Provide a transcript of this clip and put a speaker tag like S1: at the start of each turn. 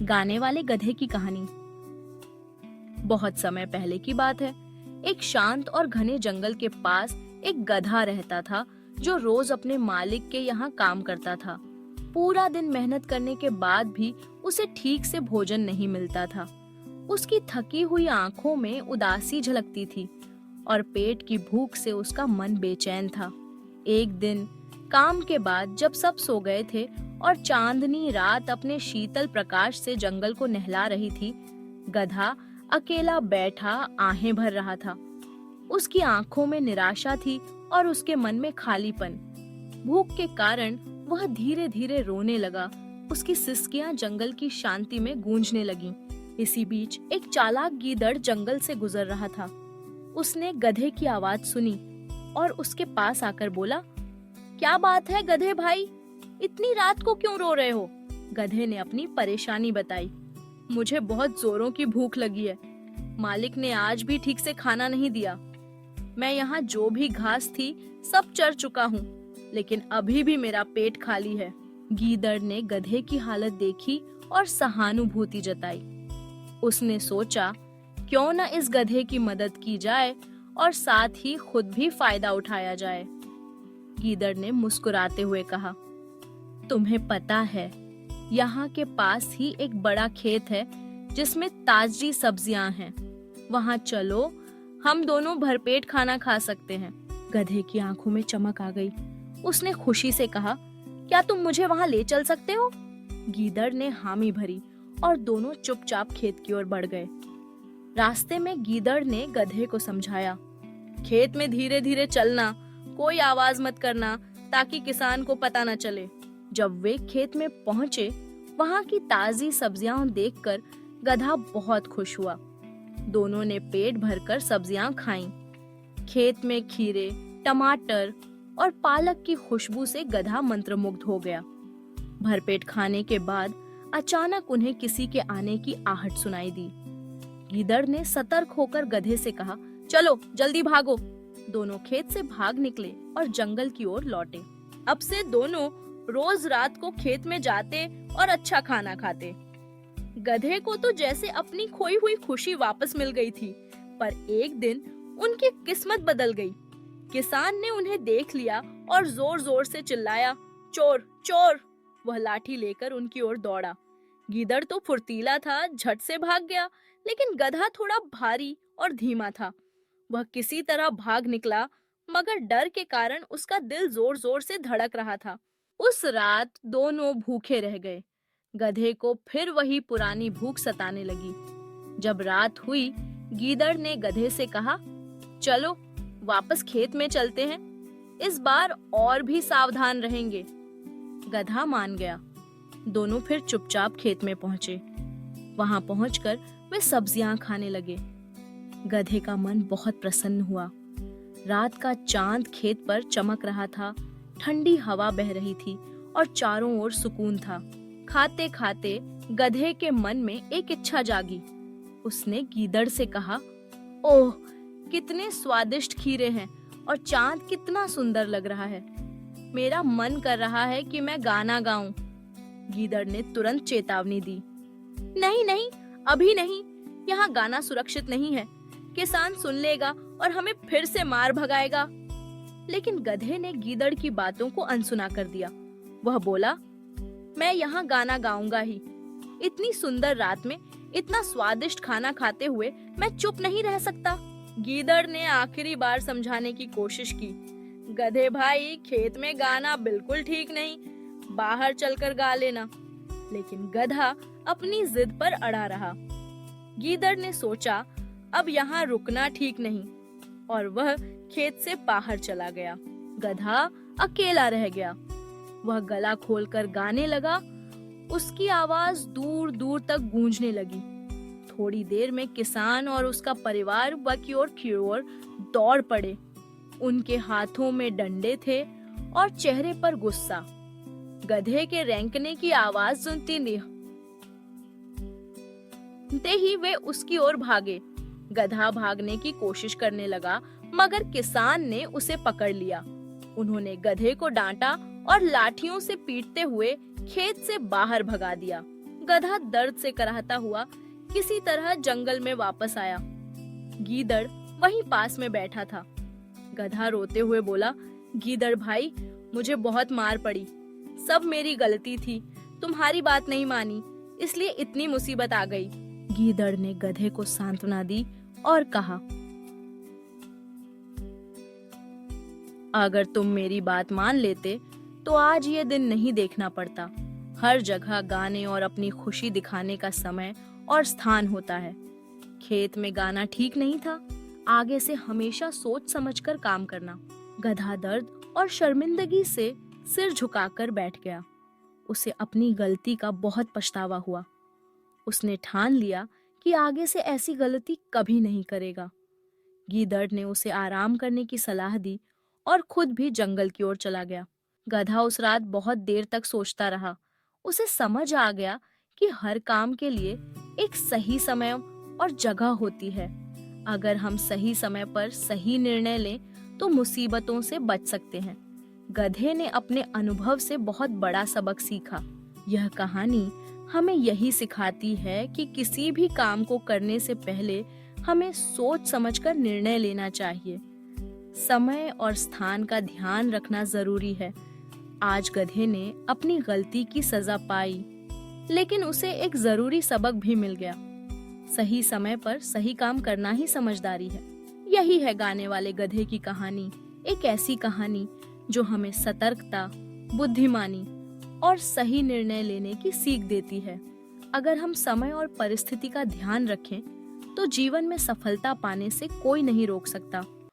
S1: गाने वाले गधे की कहानी। बहुत समय पहले की बात है। एक शांत और घने जंगल के पास एक गधा रहता था जो रोज अपने मालिक के यहाँ काम करता था। पूरा दिन मेहनत करने के बाद भी उसे ठीक से भोजन नहीं मिलता था। उसकी थकी हुई आंखों में उदासी झलकती थी और पेट की भूख से उसका मन बेचैन था। एक दिन काम के बाद जब सब सो गए थे और चांदनी रात अपने शीतल प्रकाश से जंगल को नहला रही थी, गधा अकेला बैठा आहें भर रहा था। उसकी आंखों में निराशा थी और उसके मन में खालीपन। भूख के कारण वह धीरे धीरे रोने लगा। उसकी सिसकियां जंगल की शांति में गूंजने लगीं। इसी बीच एक चालाक गीदड़ जंगल से गुजर रहा था। उसने गधे की आवाज सुनी और उसके पास आकर बोला, क्या बात है गधे भाई, इतनी रात को क्यों रो रहे हो? गधे ने अपनी परेशानी बताई। मुझे बहुत जोरों की भूख लगी है। मालिक ने आज भी ठीक से खाना नहीं दिया। मैं यहाँ जो भी घास थी सब चर चुका हूँ, लेकिन अभी भी मेरा पेट खाली है। गीदड़ ने गधे की हालत देखी और सहानुभूति जताई। उसने सोचा, क्यों न इस गधे की मदद की जाए और साथ ही खुद भी फायदा उठाया जाए। गीदड़ ने मुस्कुराते हुए कहा, तुम्हें पता है, यहाँ के पास ही एक बड़ा खेत है जिसमें ताजी सब्जियां हैं। वहाँ चलो, हम दोनों भरपेट खाना खा सकते हैं। गधे की आंखों में चमक आ गई। उसने खुशी से कहा, क्या तुम मुझे वहाँ ले चल सकते हो? गीदड़ ने हामी भरी और दोनों चुपचाप खेत की ओर बढ़ गए। रास्ते में गीदड़ ने गधे को समझाया, खेत में धीरे धीरे चलना, कोई आवाज मत करना ताकि किसान को पता न चले। जब वे खेत में पहुंचे, वहां की ताजी सब्जियां देखकर गधा बहुत खुश हुआ। दोनों ने पेट भरकर सब्जियां खाईं। खेत में खीरे, टमाटर और पालक की खुशबू से गधा मंत्रमुग्ध हो गया। भरपेट खाने के बाद अचानक उन्हें किसी के आने की आहट सुनाई दी। गीदड़ ने सतर्क होकर गधे से कहा, चलो जल्दी भागो। दोनों खेत से भाग निकले और जंगल की ओर लौटे। अब से दोनों रोज रात को खेत में जाते और अच्छा खाना खाते। गधे को तो जैसे अपनी खोई हुई खुशी वापस मिल गई थी, पर एक दिन उनकी किस्मत बदल गई। किसान ने उन्हें देख लिया और जोर जोर से चिल्लाया, चोर चोर। वह लाठी लेकर उनकी ओर दौड़ा। गीदड़ तो फुर्तीला था, झट से भाग गया, लेकिन गधा थोड़ा भारी और धीमा था। वह किसी तरह भाग निकला, मगर डर के कारण उसका दिल जोर जोर से धड़क रहा था। उस रात दोनों भूखे रह गए। गधे को फिर वही पुरानी भूख सताने लगी। जब रात हुई, गीदड़ ने गधे से कहा, चलो वापस खेत में चलते हैं, इस बार और भी सावधान रहेंगे। गधा मान गया। दोनों फिर चुपचाप खेत में पहुंचे। वहां पहुंचकर वे सब्जियां खाने लगे। गधे का मन बहुत प्रसन्न हुआ। रात का चांद खेत पर चमक रहा था, ठंडी हवा बह रही थी और चारों ओर सुकून था। खाते खाते गधे के मन में एक इच्छा जागी। उसने गीदड़ से कहा, ओह, कितने स्वादिष्ट खीरे हैं और चांद कितना सुंदर लग रहा है। मेरा मन कर रहा है कि मैं गाना गाऊं। गीदड़ ने तुरंत चेतावनी दी, नहीं नहीं, अभी नहीं, यहाँ गाना सुरक्षित नहीं है। किसान सुन लेगा और हमें फिर से मार भगाएगा। लेकिन गधे ने गीदड़ की बातों को अनसुना कर दिया। वह बोला, मैं यहाँ गाना गाऊंगा ही। इतनी सुंदर रात में इतना स्वादिष्ट खाना खाते हुए मैं चुप नहीं रह सकता। गीदड़ ने आखिरी बार समझाने की कोशिश की, गधे भाई, खेत में गाना बिल्कुल ठीक नहीं, बाहर चलकर गा लेना। लेकिन गधा अपनी जिद पर अड़ा रहा। गीदड़ ने सोचा, अब यहाँ रुकना ठीक नहीं, और वह खेत से बाहर चला गया। गधा अकेला रह गया। वह गला खोलकर गाने लगा। उसकी आवाज दूर दूर तक गूंजने लगी। थोड़ी देर में किसान और उसका परिवार वह की ओर दौड़ पड़े। उनके हाथों में डंडे थे और चेहरे पर गुस्सा। गधे के रेंकने की आवाज सुनते ही वे उसकी ओर भागे। गधा भागने की कोशिश करने लगा, मगर किसान ने उसे पकड़ लिया। उन्होंने गधे को डांटा और लाठियों से पीटते हुए खेत से बाहर भगा दिया। गधा दर्द से कराहता हुआ किसी तरह जंगल में वापस आया। गीदड़ वहीं पास में बैठा था। गधा रोते हुए बोला, गीदड़ भाई, मुझे बहुत मार पड़ी, सब मेरी गलती थी, तुम्हारी बात नहीं मानी, इसलिए इतनी मुसीबत आ गई। गीदड़ ने गधे को सांत्वना दी और कहा, अगर तुम मेरी बात मान लेते तो आज ये दिन नहीं देखना पड़ता। हर जगह गाने और अपनी खुशी दिखाने का समय और स्थान होता है। खेत में गाना ठीक नहीं था, आगे से हमेशा सोच समझकर काम करना। गधा दर्द और शर्मिंदगी से सिर झुकाकर बैठ गया। उसे अपनी गलती का बहुत पछतावा हुआ। उसने ठान लिया कि आगे से ऐसी गलती कभी नहीं करेगा। गीदड़ ने उसे आराम करने की सलाह दी और खुद भी जंगल की ओर चला गया। गधा उस रात बहुत देर तक सोचता रहा। उसे समझ आ गया कि हर काम के लिए एक सही समय और जगह होती है। अगर हम सही समय पर सही निर्णय लें तो मुसीबतों से बच सकते हैं। गधे ने अपने अनुभव से बहुत बड़ा सबक सीखा। यह कहानी हमें यही सिखाती है कि किसी भी काम को करने से पहले हमें सोच समझकर निर्णय लेना चाहिए। समय और स्थान का ध्यान रखना जरूरी है। आज गधे ने अपनी गलती की सजा पाई, लेकिन उसे एक जरूरी सबक भी मिल गया। सही समय पर सही काम करना ही समझदारी है। यही है गाने वाले गधे की कहानी, एक ऐसी कहानी जो हमें सतर्कता, बुद्धिमानी और सही निर्णय लेने की सीख देती है। अगर हम समय और परिस्थिति का ध्यान रखें तो जीवन में सफलता पाने से कोई नहीं रोक सकता।